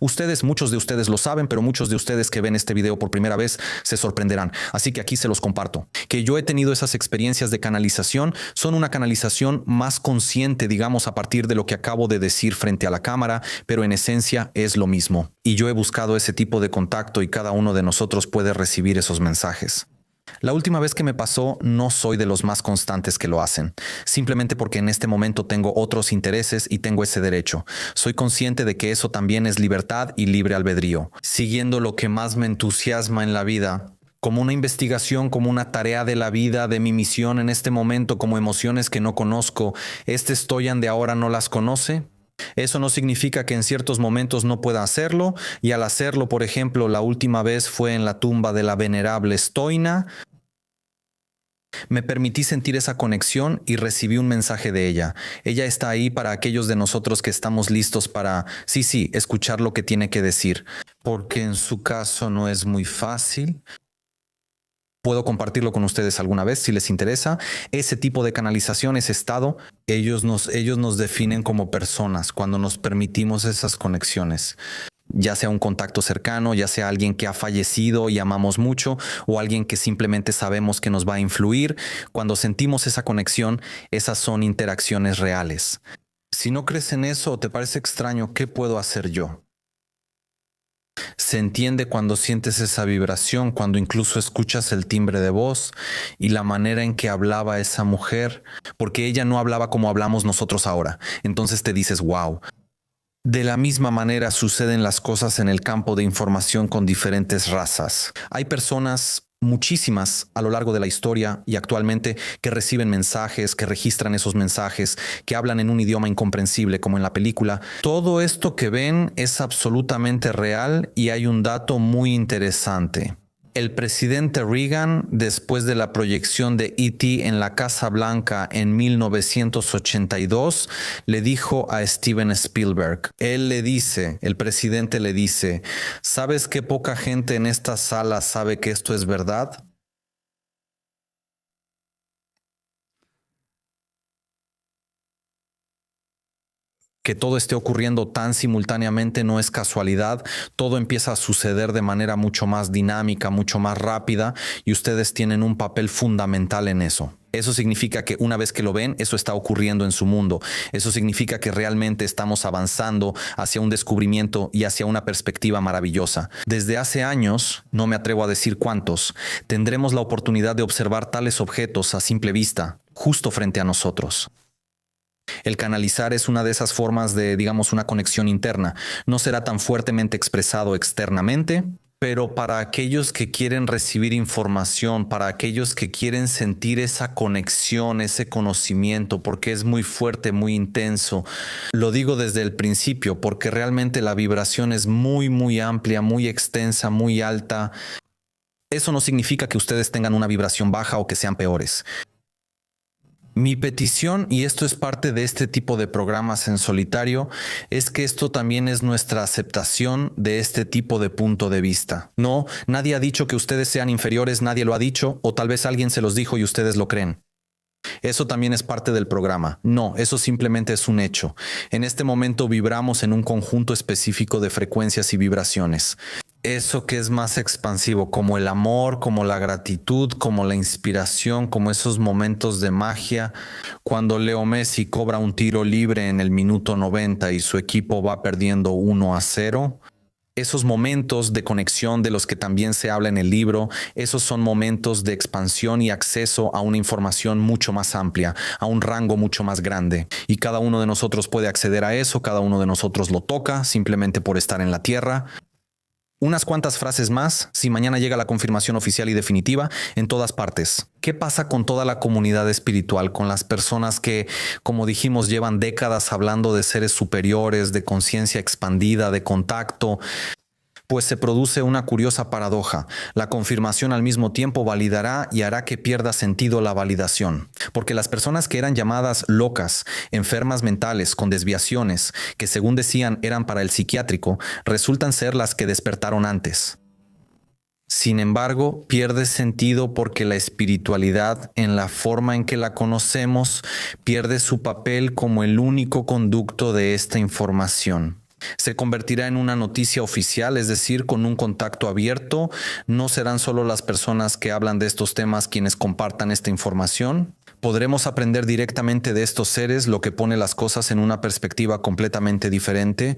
Ustedes, muchos de ustedes lo saben, pero muchos de ustedes que ven este video por primera vez se sorprenderán. Así que aquí se los comparto. Que yo he tenido esas experiencias de canalización, son una canalización más consciente, digamos, a partir de lo que acabo de decir frente a la cámara, pero en esencia es lo mismo. Y yo he buscado ese tipo de contacto y cada uno de nosotros puede recibir esos mensajes. La última vez que me pasó, no soy de los más constantes que lo hacen, simplemente porque en este momento tengo otros intereses y tengo ese derecho. Soy consciente de que eso también es libertad y libre albedrío. Siguiendo lo que más me entusiasma en la vida, como una investigación, como una tarea de la vida, de mi misión en este momento, como emociones que no conozco, este Stoyan de ahora no las conoce. Eso no significa que en ciertos momentos no pueda hacerlo, y al hacerlo, por ejemplo, la última vez fue en la tumba de la venerable Stoina, me permití sentir esa conexión y recibí un mensaje de ella. Ella está ahí para aquellos de nosotros que estamos listos para, sí, escuchar lo que tiene que decir, porque en su caso no es muy fácil. Puedo compartirlo con ustedes alguna vez si les interesa. Ese tipo de canalización, ese estado, ellos nos definen como personas cuando nos permitimos esas conexiones. Ya sea un contacto cercano, ya sea alguien que ha fallecido y amamos mucho, o alguien que simplemente sabemos que nos va a influir. Cuando sentimos esa conexión, esas son interacciones reales. Si no crees en eso o te parece extraño, ¿qué puedo hacer yo? Se entiende cuando sientes esa vibración, cuando incluso escuchas el timbre de voz y la manera en que hablaba esa mujer, porque ella no hablaba como hablamos nosotros ahora. Entonces te dices, wow. De la misma manera suceden las cosas en el campo de información con diferentes razas. Hay personas, muchísimas a lo largo de la historia y actualmente, que reciben mensajes, que registran esos mensajes, que hablan en un idioma incomprensible como en la película. Todo esto que ven es absolutamente real y hay un dato muy interesante. El presidente Reagan, después de la proyección de E.T. en la Casa Blanca en 1982, le dijo a Steven Spielberg, el presidente le dice, ¿sabes que poca gente en esta sala sabe que esto es verdad? Que todo esté ocurriendo tan simultáneamente no es casualidad, todo empieza a suceder de manera mucho más dinámica, mucho más rápida, y ustedes tienen un papel fundamental en eso. Eso significa que una vez que lo ven, eso está ocurriendo en su mundo. Eso significa que realmente estamos avanzando hacia un descubrimiento y hacia una perspectiva maravillosa. Desde hace años, no me atrevo a decir cuántos, tendremos la oportunidad de observar tales objetos a simple vista, justo frente a nosotros. El canalizar es una de esas formas de, digamos, una conexión interna. No será tan fuertemente expresado externamente, pero para aquellos que quieren recibir información, para aquellos que quieren sentir esa conexión, ese conocimiento, porque es muy fuerte, muy intenso. Lo digo desde el principio, porque realmente la vibración es muy, muy amplia, muy extensa, muy alta. Eso no significa que ustedes tengan una vibración baja o que sean peores. Mi petición, y esto es parte de este tipo de programas en solitario, es que esto también es nuestra aceptación de este tipo de punto de vista. No, nadie ha dicho que ustedes sean inferiores, nadie lo ha dicho, o tal vez alguien se los dijo y ustedes lo creen. Eso también es parte del programa. No, eso simplemente es un hecho. En este momento vibramos en un conjunto específico de frecuencias y vibraciones. Eso que es más expansivo, como el amor, como la gratitud, como la inspiración, como esos momentos de magia. Cuando Leo Messi cobra un tiro libre en el minuto 90 y su equipo va perdiendo 1-0. Esos momentos de conexión de los que también se habla en el libro, esos son momentos de expansión y acceso a una información mucho más amplia, a un rango mucho más grande. Y cada uno de nosotros puede acceder a eso, cada uno de nosotros lo toca simplemente por estar en la Tierra. Unas cuantas frases más, si mañana llega la confirmación oficial y definitiva, en todas partes. ¿Qué pasa con toda la comunidad espiritual, con las personas que, como dijimos, llevan décadas hablando de seres superiores, de conciencia expandida, de contacto? Pues se produce una curiosa paradoja. La confirmación al mismo tiempo validará y hará que pierda sentido la validación. Porque las personas que eran llamadas locas, enfermas mentales, con desviaciones, que según decían eran para el psiquiátrico, resultan ser las que despertaron antes. Sin embargo, pierde sentido porque la espiritualidad, en la forma en que la conocemos, pierde su papel como el único conducto de esta información. Se convertirá en una noticia oficial, es decir, con un contacto abierto. No serán solo las personas que hablan de estos temas quienes compartan esta información. Podremos aprender directamente de estos seres, lo que pone las cosas en una perspectiva completamente diferente.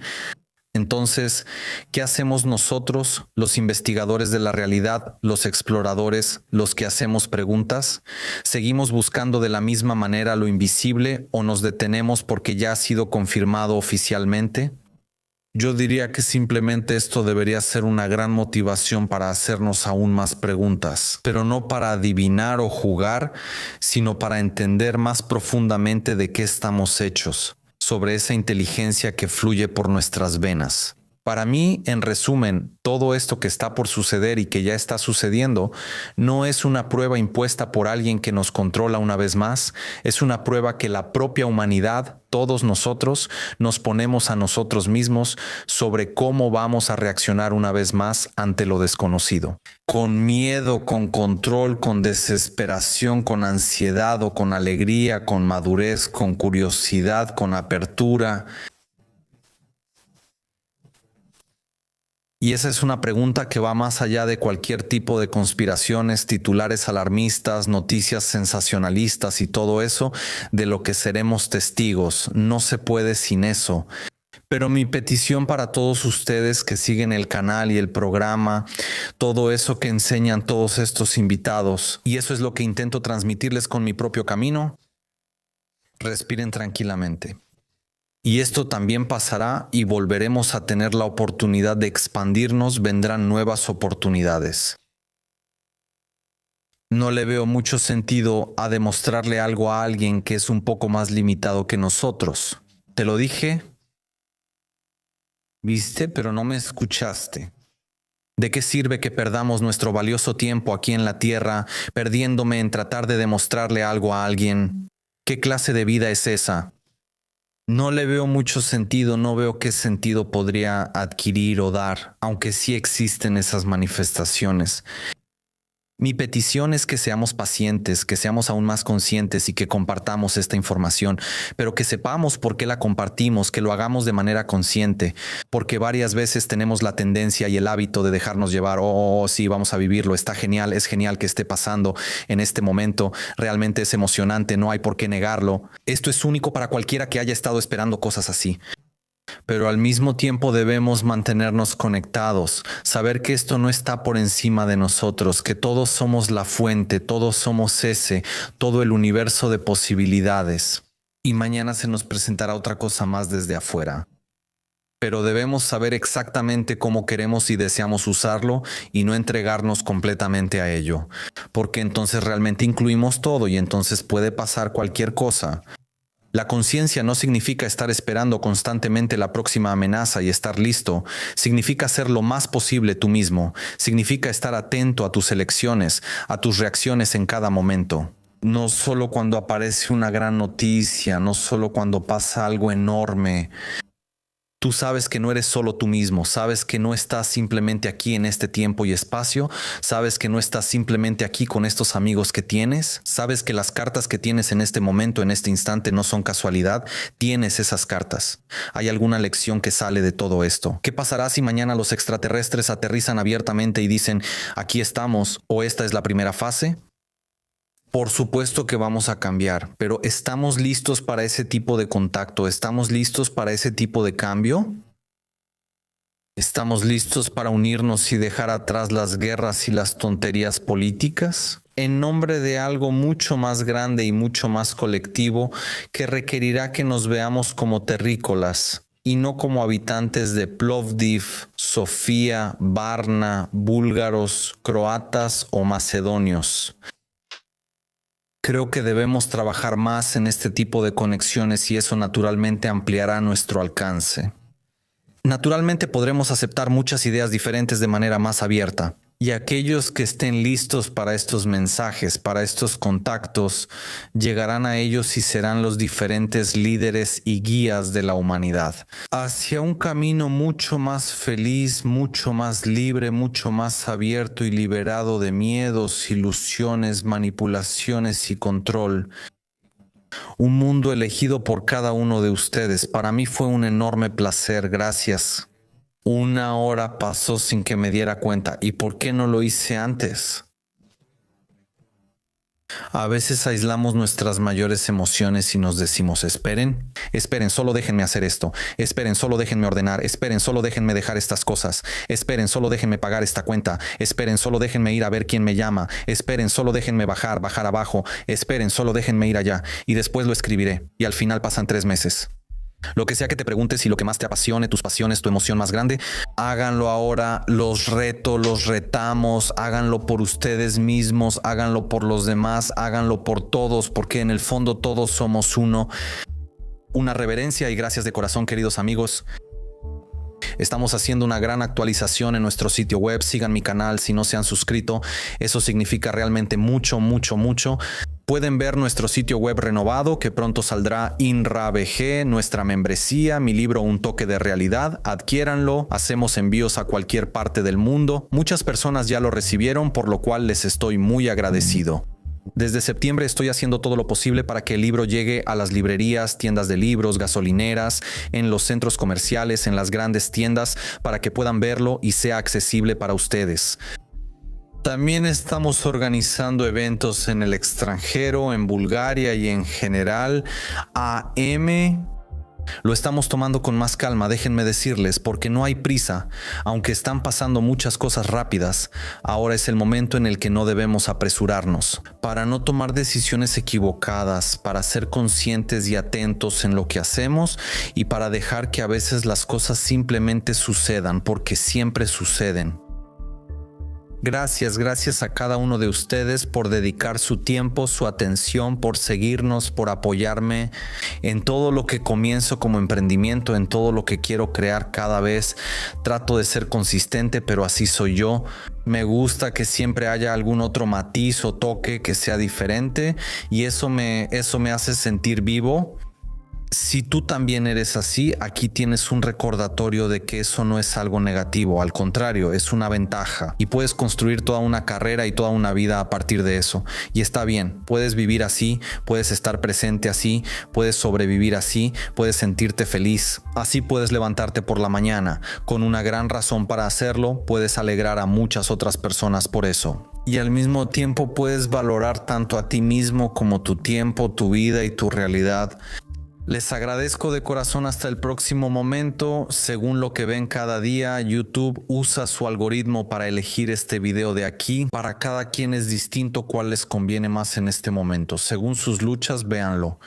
Entonces, ¿qué hacemos nosotros, los investigadores de la realidad, los exploradores, los que hacemos preguntas? ¿Seguimos buscando de la misma manera lo invisible o nos detenemos porque ya ha sido confirmado oficialmente? Yo diría que simplemente esto debería ser una gran motivación para hacernos aún más preguntas, pero no para adivinar o jugar, sino para entender más profundamente de qué estamos hechos, sobre esa inteligencia que fluye por nuestras venas. Para mí, en resumen, todo esto que está por suceder y que ya está sucediendo no es una prueba impuesta por alguien que nos controla una vez más, es una prueba que la propia humanidad, todos nosotros, nos ponemos a nosotros mismos sobre cómo vamos a reaccionar una vez más ante lo desconocido. Con miedo, con control, con desesperación, con ansiedad o con alegría, con madurez, con curiosidad, con apertura. Y esa es una pregunta que va más allá de cualquier tipo de conspiraciones, titulares alarmistas, noticias sensacionalistas y todo eso, de lo que seremos testigos. No se puede sin eso. Pero mi petición para todos ustedes que siguen el canal y el programa, todo eso que enseñan todos estos invitados, y eso es lo que intento transmitirles con mi propio camino, respiren tranquilamente. Y esto también pasará y volveremos a tener la oportunidad de expandirnos, vendrán nuevas oportunidades. No le veo mucho sentido a demostrarle algo a alguien que es un poco más limitado que nosotros. ¿Te lo dije? ¿Viste? Pero no me escuchaste. ¿De qué sirve que perdamos nuestro valioso tiempo aquí en la Tierra, perdiéndome en tratar de demostrarle algo a alguien? ¿Qué clase de vida es esa? No le veo mucho sentido, no veo qué sentido podría adquirir o dar, aunque sí existen esas manifestaciones. Mi petición es que seamos pacientes, que seamos aún más conscientes y que compartamos esta información, pero que sepamos por qué la compartimos, que lo hagamos de manera consciente, porque varias veces tenemos la tendencia y el hábito de dejarnos llevar, sí, vamos a vivirlo, está genial, es genial que esté pasando en este momento, realmente es emocionante, no hay por qué negarlo. Esto es único para cualquiera que haya estado esperando cosas así. Pero al mismo tiempo debemos mantenernos conectados, saber que esto no está por encima de nosotros, que todos somos la fuente, todos somos todo el universo de posibilidades. Y mañana se nos presentará otra cosa más desde afuera. Pero debemos saber exactamente cómo queremos y deseamos usarlo y no entregarnos completamente a ello, porque entonces realmente incluimos todo y entonces puede pasar cualquier cosa. La conciencia no significa estar esperando constantemente la próxima amenaza y estar listo. Significa ser lo más posible tú mismo. Significa estar atento a tus elecciones, a tus reacciones en cada momento. No solo cuando aparece una gran noticia, no solo cuando pasa algo enorme. Tú sabes que no eres solo tú mismo, sabes que no estás simplemente aquí en este tiempo y espacio, sabes que no estás simplemente aquí con estos amigos que tienes, sabes que las cartas que tienes en este momento, en este instante, no son casualidad, tienes esas cartas. ¿Hay alguna lección que sale de todo esto? ¿Qué pasará si mañana los extraterrestres aterrizan abiertamente y dicen, aquí estamos o esta es la primera fase? Por supuesto que vamos a cambiar, pero ¿estamos listos para ese tipo de contacto? ¿Estamos listos para ese tipo de cambio? ¿Estamos listos para unirnos y dejar atrás las guerras y las tonterías políticas? En nombre de algo mucho más grande y mucho más colectivo que requerirá que nos veamos como terrícolas y no como habitantes de Plovdiv, Sofía, Varna, búlgaros, croatas o macedonios. Creo que debemos trabajar más en este tipo de conexiones y eso naturalmente ampliará nuestro alcance. Naturalmente podremos aceptar muchas ideas diferentes de manera más abierta. Y aquellos que estén listos para estos mensajes, para estos contactos, llegarán a ellos y serán los diferentes líderes y guías de la humanidad. Hacia un camino mucho más feliz, mucho más libre, mucho más abierto y liberado de miedos, ilusiones, manipulaciones y control. Un mundo elegido por cada uno de ustedes. Para mí fue un enorme placer. Gracias. 1 hora pasó sin que me diera cuenta. ¿Y por qué no lo hice antes? A veces aislamos nuestras mayores emociones y nos decimos, esperen, esperen, solo déjenme hacer esto, esperen, solo déjenme ordenar, esperen, solo déjenme dejar estas cosas, esperen, solo déjenme pagar esta cuenta, esperen, solo déjenme ir a ver quién me llama, esperen, solo déjenme bajar abajo, esperen, solo déjenme ir allá y después lo escribiré. Y al final pasan 3 meses. Lo que sea que te preguntes y lo que más te apasione, tus pasiones, tu emoción más grande, háganlo ahora, los reto, los retamos, háganlo por ustedes mismos, háganlo por los demás, háganlo por todos, porque en el fondo todos somos uno. Una reverencia y gracias de corazón, queridos amigos. Estamos haciendo una gran actualización en nuestro sitio web. Sigan mi canal si no se han suscrito. Eso significa realmente mucho, mucho, mucho. Pueden ver nuestro sitio web renovado que pronto saldrá INRA-BG, nuestra membresía, mi libro Un toque de realidad. Adquiéranlo, hacemos envíos a cualquier parte del mundo. Muchas personas ya lo recibieron, por lo cual les estoy muy agradecido. Desde septiembre estoy haciendo todo lo posible para que el libro llegue a las librerías, tiendas de libros, gasolineras, en los centros comerciales, en las grandes tiendas, para que puedan verlo y sea accesible para ustedes. También estamos organizando eventos en el extranjero, en Bulgaria y en general. Lo estamos tomando con más calma, déjenme decirles, porque no hay prisa. Aunque están pasando muchas cosas rápidas, ahora es el momento en el que no debemos apresurarnos. Para no tomar decisiones equivocadas, para ser conscientes y atentos en lo que hacemos y para dejar que a veces las cosas simplemente sucedan, porque siempre suceden. Gracias a cada uno de ustedes por dedicar su tiempo, su atención, por seguirnos, por apoyarme en todo lo que comienzo como emprendimiento, en todo lo que quiero crear cada vez. Trato de ser consistente, pero así soy yo. Me gusta que siempre haya algún otro matiz o toque que sea diferente y eso me hace sentir vivo. Si tú también eres así, aquí tienes un recordatorio de que eso no es algo negativo, al contrario, es una ventaja y puedes construir toda una carrera y toda una vida a partir de eso. Y está bien, puedes vivir así, puedes estar presente así, puedes sobrevivir así, puedes sentirte feliz. Así puedes levantarte por la mañana, con una gran razón para hacerlo, puedes alegrar a muchas otras personas por eso. Y al mismo tiempo puedes valorar tanto a ti mismo como tu tiempo, tu vida y tu realidad. Les agradezco de corazón hasta el próximo momento. Según lo que ven cada día, YouTube usa su algoritmo para elegir este video de aquí. Para cada quien es distinto cuál les conviene más en este momento. Según sus luchas, véanlo.